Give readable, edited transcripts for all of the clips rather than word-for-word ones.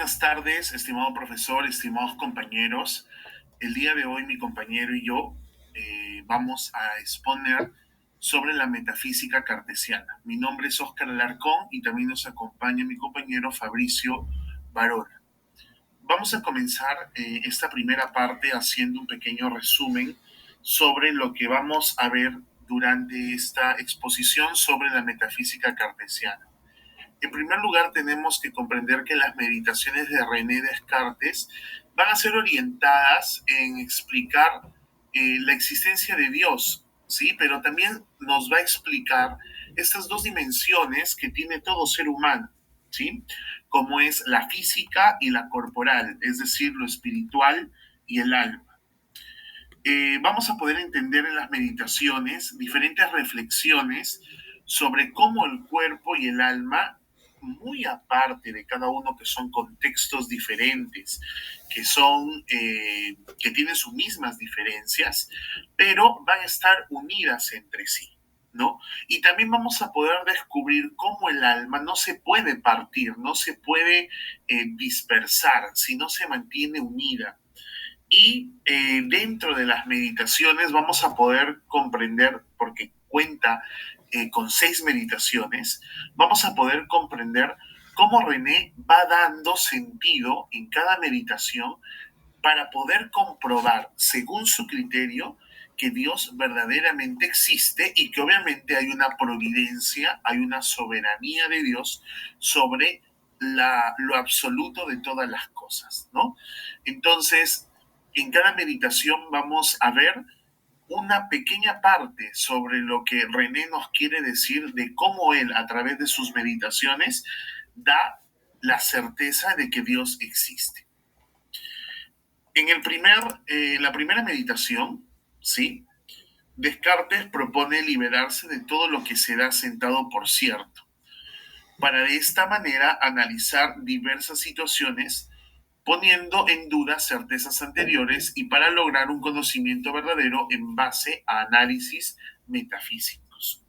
buenas tardes, estimado profesor, estimados compañeros. El día de hoy mi compañero y yo vamos a exponer sobre la metafísica cartesiana. Mi nombre es Óscar Alarcón y también nos acompaña mi compañero Fabricio Barola. Vamos a comenzar esta primera parte haciendo un pequeño resumen sobre lo que vamos a ver durante esta exposición sobre la metafísica cartesiana. En primer lugar, tenemos que comprender que las meditaciones de René Descartes van a ser orientadas en explicar la existencia de Dios, ¿sí? Pero también nos va a explicar estas dos dimensiones que tiene todo ser humano, ¿sí? Como es la física y la corporal, es decir, lo espiritual y el alma. Vamos a poder entender en las meditaciones diferentes reflexiones sobre cómo el cuerpo y el alma, muy aparte de cada uno, que son contextos diferentes, que tienen sus mismas diferencias, pero van a estar unidas entre sí, ¿no? Y también vamos a poder descubrir cómo el alma no se puede partir, no se puede dispersar, sino se mantiene unida. Y dentro de las meditaciones vamos a poder comprender, porque cuenta con 6 meditaciones, vamos a poder comprender cómo René va dando sentido en cada meditación para poder comprobar, según su criterio, que Dios verdaderamente existe y que obviamente hay una providencia, hay una soberanía de Dios sobre lo absoluto de todas las cosas, ¿no? Entonces, en cada meditación vamos a ver una pequeña parte sobre lo que René nos quiere decir de cómo él, a través de sus meditaciones, da la certeza de que Dios existe. La primera meditación, ¿sí? Descartes propone liberarse de todo lo que se da sentado por cierto, para de esta manera analizar diversas situaciones poniendo en duda certezas anteriores y para lograr un conocimiento verdadero en base a análisis metafísicos.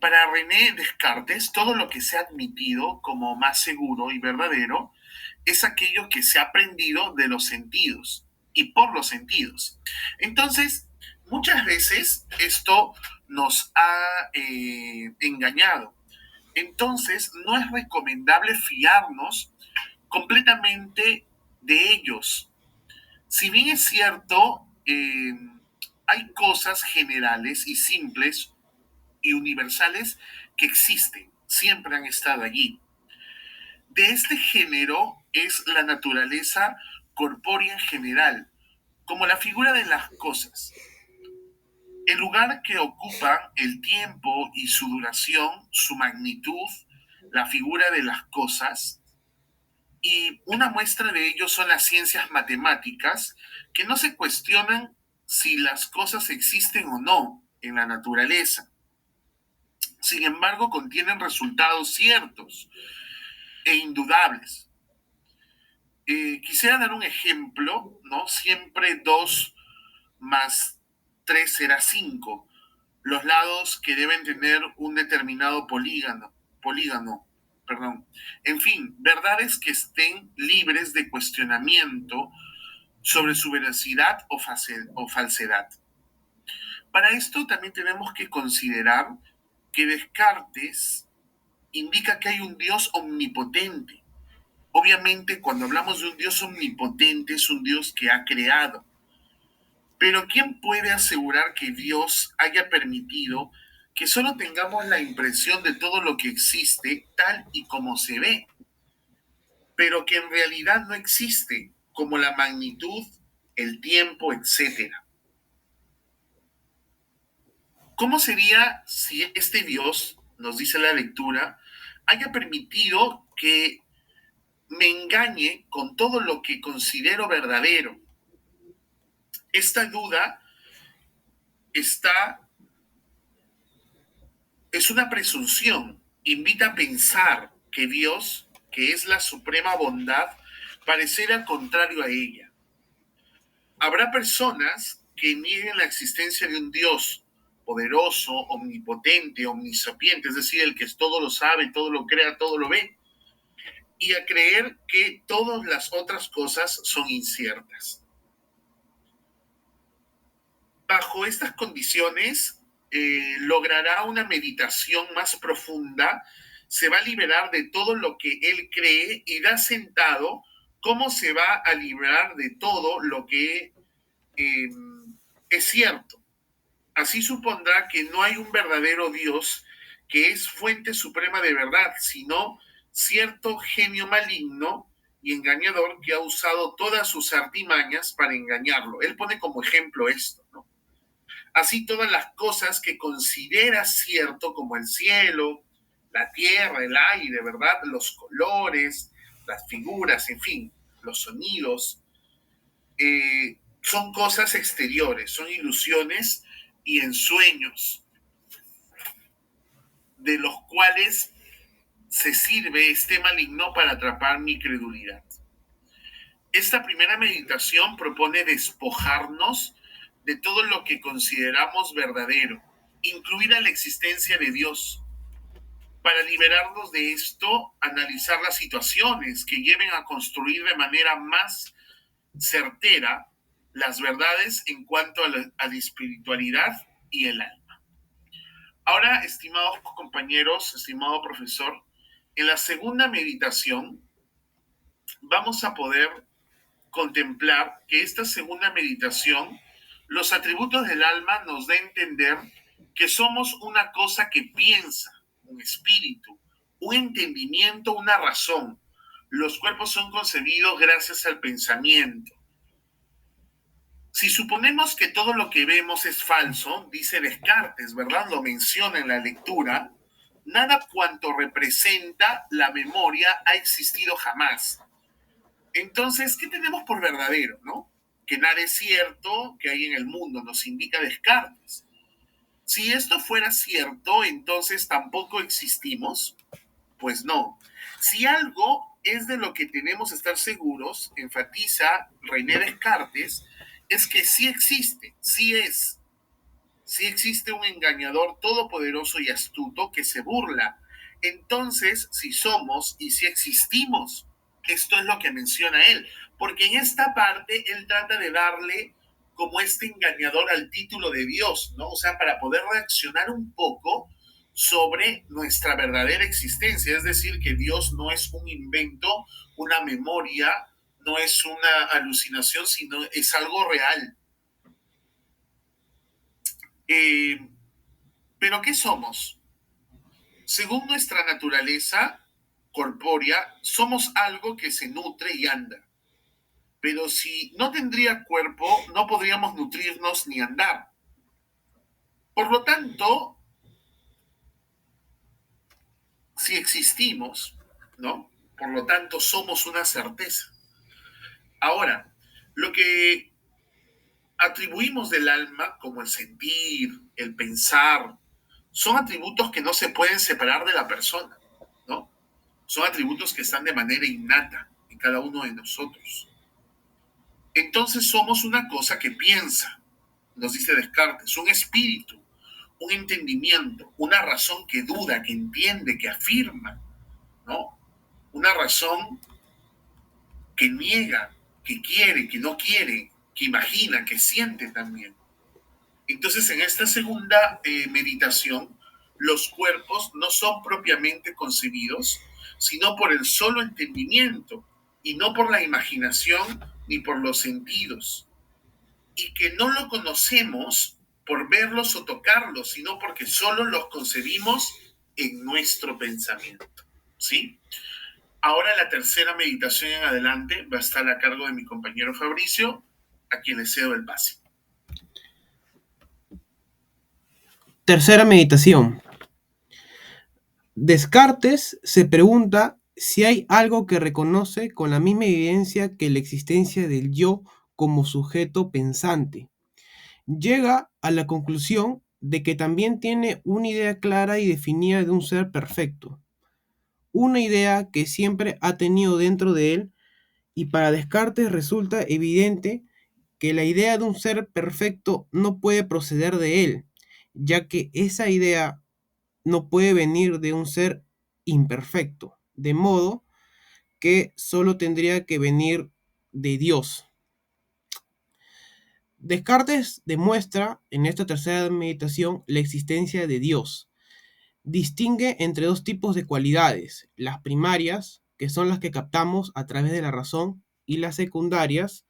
Para René Descartes, todo lo que se ha admitido como más seguro y verdadero es aquello que se ha aprendido de los sentidos y por los sentidos. Entonces, muchas veces esto nos ha engañado. Entonces, no es recomendable fiarnos completamente de ellos. Si bien es cierto, hay cosas generales y simples y universales que existen, siempre han estado allí. De este género es la naturaleza corpórea en general, como la figura de las cosas. El lugar que ocupa el tiempo y su duración, su magnitud, la figura de las cosas, y una muestra de ello son las ciencias matemáticas, que no se cuestionan si las cosas existen o no en la naturaleza. Sin embargo, contienen resultados ciertos e indudables. Quisiera dar un ejemplo, ¿no? Siempre 2 más 3 será 5. Los lados que deben tener un determinado polígono, perdón. En fin, verdades que estén libres de cuestionamiento sobre su veracidad o falsedad. Para esto también tenemos que considerar que Descartes indica que hay un Dios omnipotente. Obviamente, cuando hablamos de un Dios omnipotente, es un Dios que ha creado. Pero ¿quién puede asegurar que Dios haya permitido que solo tengamos la impresión de todo lo que existe tal y como se ve, pero que en realidad no existe, como la magnitud, el tiempo, etcétera? ¿Cómo sería si este Dios, nos dice la lectura, haya permitido que me engañe con todo lo que considero verdadero? Esta duda está, es una presunción, invita a pensar que Dios, que es la suprema bondad, parecerá contrario a ella. Habrá personas que nieguen la existencia de un Dios poderoso, omnipotente, omnisapiente, es decir, el que todo lo sabe, todo lo crea, todo lo ve, y a creer que todas las otras cosas son inciertas. Bajo estas condiciones, logrará una meditación más profunda, se va a liberar de todo lo que él cree y da sentado cómo se va a liberar de todo lo que eh, es cierto. Así supondrá que no hay un verdadero Dios que es fuente suprema de verdad, sino cierto genio maligno y engañador que ha usado todas sus artimañas para engañarlo. Él pone como ejemplo esto, ¿no? Así todas las cosas que considera cierto, como el cielo, la tierra, el aire, ¿verdad? Los colores, las figuras, en fin, los sonidos, son cosas exteriores, son ilusiones y ensueños de los cuales se sirve este maligno para atrapar mi credulidad. Esta primera meditación propone despojarnos de todo lo que consideramos verdadero, incluida la existencia de Dios. Para liberarnos de esto, analizar las situaciones que lleven a construir de manera más certera las verdades en cuanto a la espiritualidad y el alma. Ahora, estimados compañeros, estimado profesor, en la segunda meditación vamos a poder contemplar que esta segunda meditación, los atributos del alma nos da a entender que somos una cosa que piensa, un espíritu, un entendimiento, una razón. Los cuerpos son concebidos gracias al pensamiento. Si suponemos que todo lo que vemos es falso, dice Descartes, ¿verdad? Lo menciona en la lectura, nada cuanto representa la memoria ha existido jamás. Entonces, ¿qué tenemos por verdadero, no? Que nada es cierto que hay en el mundo, nos indica Descartes. Si esto fuera cierto, entonces tampoco existimos. Pues no. Si algo es de lo que tenemos que estar seguros, enfatiza René Descartes, es que sí existe, sí existe un engañador todopoderoso y astuto que se burla. Entonces, si somos y si existimos, esto es lo que menciona él, porque en esta parte él trata de darle como este engañador al título de Dios, ¿no? O sea, para poder reaccionar un poco sobre nuestra verdadera existencia, es decir, que Dios no es un invento, una memoria, no es una alucinación, sino es algo real. Eh, ¿Pero qué somos? Según nuestra naturaleza corpórea, somos algo que se nutre y anda. Pero si no tendría cuerpo, no podríamos nutrirnos ni andar. Por lo tanto, si existimos, ¿no? Por lo tanto, somos una certeza. Ahora, lo que atribuimos del alma, como el sentir, el pensar, son atributos que no se pueden separar de la persona, ¿no? Son atributos que están de manera innata en cada uno de nosotros. Entonces somos una cosa que piensa, nos dice Descartes, un espíritu, un entendimiento, una razón que duda, que entiende, que afirma, ¿no? Una razón que niega, que quiere, que no quiere, que imagina, que siente también. Entonces, en esta segunda meditación, los cuerpos no son propiamente concebidos, sino por el solo entendimiento y no por la imaginación ni por los sentidos. Y que no lo conocemos por verlos o tocarlos, sino porque solo los concebimos en nuestro pensamiento. ¿Sí? Ahora la tercera meditación en adelante va a estar a cargo de mi compañero Fabricio, a quien le cedo el pase. Tercera meditación. Descartes se pregunta si hay algo que reconoce con la misma evidencia que la existencia del yo como sujeto pensante. Llega a la conclusión de que también tiene una idea clara y definida de un ser perfecto, una idea que siempre ha tenido dentro de él, y para Descartes resulta evidente que la idea de un ser perfecto no puede proceder de él, ya que esa idea no puede venir de un ser imperfecto, de modo que solo tendría que venir de Dios. Descartes demuestra en esta tercera meditación la existencia de Dios. Distingue entre dos tipos de cualidades, las primarias, que son las que captamos a través de la razón, y las secundarias,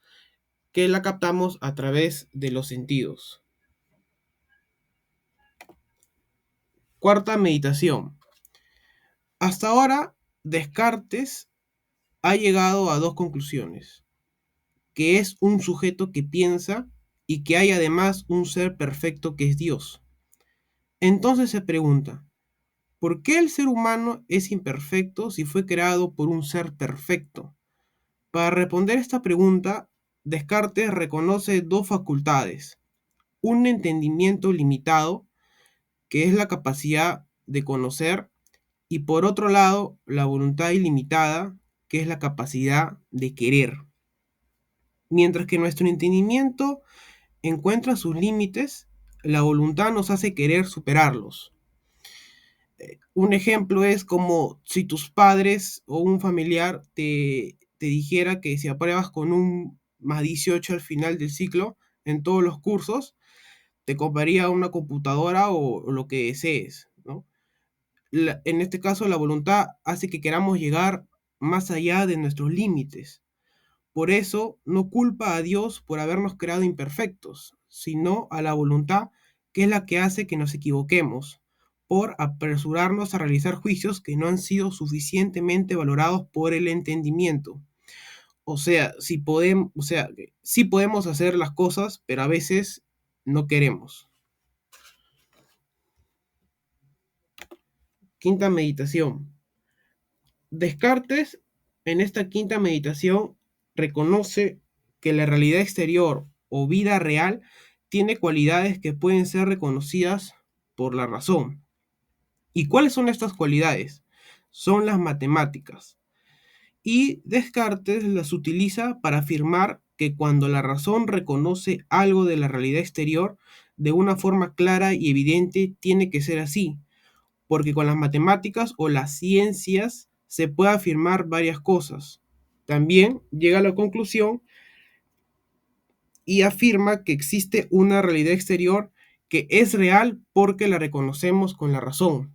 que la captamos a través de los sentidos. Cuarta meditación. Hasta ahora, Descartes ha llegado a dos conclusiones, que es un sujeto que piensa y que hay además un ser perfecto que es Dios. Entonces se pregunta, ¿por qué el ser humano es imperfecto si fue creado por un ser perfecto? Para responder esta pregunta, Descartes reconoce dos facultades, un entendimiento limitado, que es la capacidad de conocer, y por otro lado, la voluntad ilimitada, que es la capacidad de querer. Mientras que nuestro entendimiento encuentra sus límites, la voluntad nos hace querer superarlos. Un ejemplo es como si tus padres o un familiar te dijera que si apruebas con un más 18 al final del ciclo en todos los cursos, te compraría una computadora o lo que desees, ¿no? En este caso, la voluntad hace que queramos llegar más allá de nuestros límites. Por eso, no culpa a Dios por habernos creado imperfectos, sino a la voluntad, que es la que hace que nos equivoquemos, por apresurarnos a realizar juicios que no han sido suficientemente valorados por el entendimiento. Sí podemos hacer las cosas, pero a veces no queremos. Quinta meditación. Descartes, en esta quinta meditación, reconoce que la realidad exterior o vida real tiene cualidades que pueden ser reconocidas por la razón. ¿Y cuáles son estas cualidades? Son las matemáticas. Y Descartes las utiliza para afirmar que cuando la razón reconoce algo de la realidad exterior de una forma clara y evidente, tiene que ser así, porque con las matemáticas o las ciencias se puede afirmar varias cosas. También llega a la conclusión y afirma que existe una realidad exterior que es real porque la reconocemos con la razón.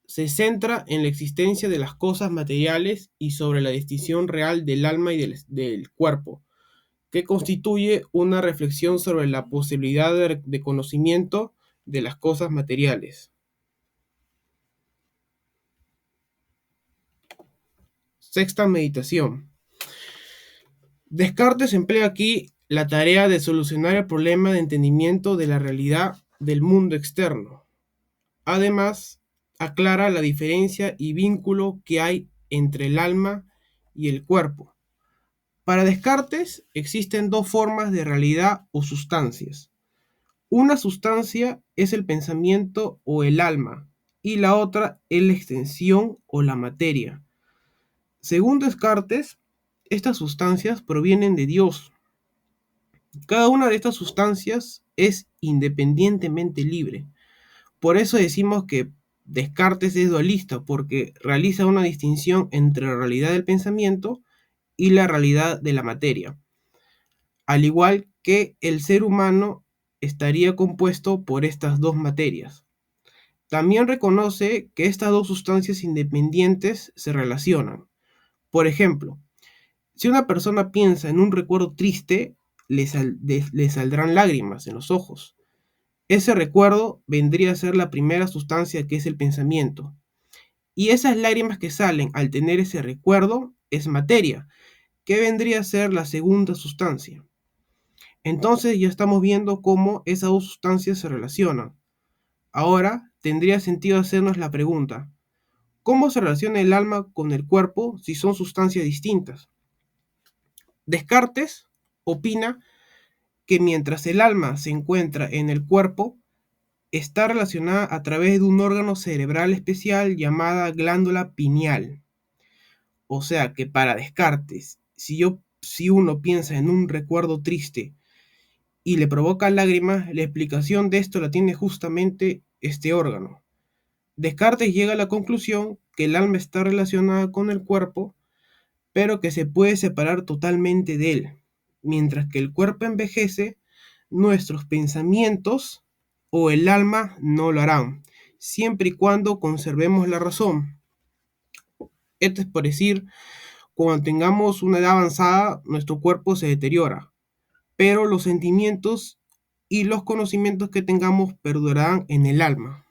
Se centra en la existencia de las cosas materiales y sobre la distinción real del alma y del cuerpo, que constituye una reflexión sobre la posibilidad de conocimiento de las cosas materiales. Sexta meditación. Descartes emplea aquí la tarea de solucionar el problema de entendimiento de la realidad del mundo externo. Además, aclara la diferencia y vínculo que hay entre el alma y el cuerpo. Para Descartes existen dos formas de realidad o sustancias. Una sustancia es el pensamiento o el alma, y la otra es la extensión o la materia. Según Descartes, estas sustancias provienen de Dios. Cada una de estas sustancias es independientemente libre. Por eso decimos que Descartes es dualista, porque realiza una distinción entre la realidad del pensamiento y la realidad de la materia. Al igual que el ser humano estaría compuesto por estas dos materias. También reconoce que estas dos sustancias independientes se relacionan. Por ejemplo, si una persona piensa en un recuerdo triste, le saldrán lágrimas en los ojos. Ese recuerdo vendría a ser la primera sustancia, que es el pensamiento. Y esas lágrimas que salen al tener ese recuerdo es materia, que vendría a ser la segunda sustancia. Entonces ya estamos viendo cómo esas dos sustancias se relacionan. Ahora tendría sentido hacernos la pregunta, ¿cómo se relaciona el alma con el cuerpo si son sustancias distintas? Descartes opina que mientras el alma se encuentra en el cuerpo, está relacionada a través de un órgano cerebral especial llamada glándula pineal. O sea que para Descartes, si uno piensa en un recuerdo triste y le provoca lágrimas, la explicación de esto la tiene justamente este órgano. Descartes llega a la conclusión que el alma está relacionada con el cuerpo pero que se puede separar totalmente de él. Mientras que el cuerpo envejece, nuestros pensamientos o el alma no lo harán, siempre y cuando conservemos la razón. Esto es por decir, cuando tengamos una edad avanzada, nuestro cuerpo se deteriora, pero los sentimientos y los conocimientos que tengamos perdurarán en el alma.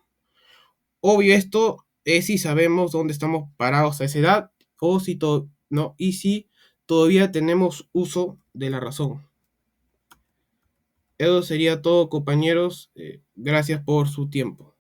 Obvio, esto es si sabemos dónde estamos parados a esa edad o si no, y si todavía tenemos uso de la razón. Eso sería todo, compañeros. Gracias por su tiempo.